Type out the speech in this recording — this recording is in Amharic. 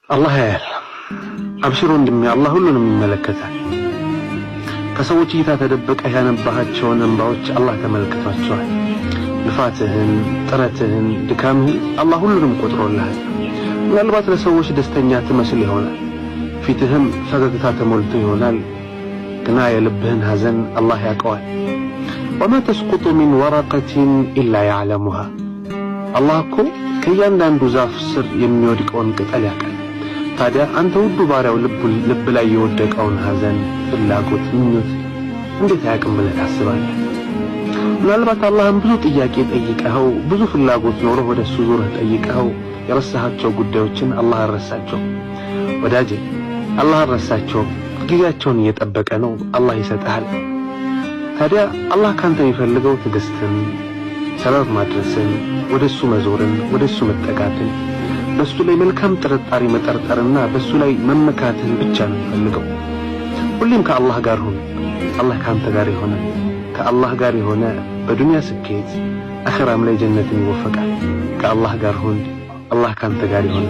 አላህ ያያል። አብሽሮ እንደሚ አላህ ሁሉንም ይመለከታል። ከሰዎች እይታ ተደብቀህ ያነባሃቸውን እንባዎች አላህ ተመልክቷቸዋል። ልፋትህን፣ ጥረትህን፣ ድካምህን አላህ ሁሉንም ቆጥሮልሃል። ምናልባት ለሰዎች ደስተኛ ትመስል ይሆናል፣ ፊትህም ፈገግታ ተሞልቶ ይሆናል። ግና የልብህን ሐዘን አላህ ያውቀዋል። ወማ ተስቁጡ ሚን ወረቀቲን ኢላ ያዕለሙሃ። አላህ እኮ ከእያንዳንዱ ዛፍ ስር የሚወድቀውን ቅጠል ያውቃል። ታዲያ አንተ ውዱ ባሪያው ልብ ላይ የወደቀውን ሐዘን፣ ፍላጎት፣ ምኞት እንዴት አያውቅም ብለህ ታስባለህ? ምናልባት አላህን ብዙ ጥያቄ ጠይቀኸው፣ ብዙ ፍላጎት ኖሮህ ወደሱ ዙረህ ጠይቀኸው የረሳሃቸው ጉዳዮችን አላህ አልረሳቸው። ወዳጄ አላህ አልረሳቸውም። ጊዜያቸውን እየጠበቀ ነው። አላህ ይሰጥሃል። ታዲያ አላህ ካንተ የሚፈልገው ትዕግስትን፣ ሰበብ ማድረስን፣ ወደሱ መዞርን፣ ወደሱ መጠጋትን፣ በሱ ላይ መልካም ጥርጣሬ መጠርጠርና በሱ ላይ መመካትን ብቻ ነው የሚፈልገው። ሁሌም ከአላህ ጋር ሁን። አላህ ካንተ ጋር የሆነ ከአላህ ጋር የሆነ በዱንያ ስኬት አኺራም ላይ ጀነትን ይወፈቃል። ከአላህ ጋር ሁን። አላህ ካንተ ጋር የሆነ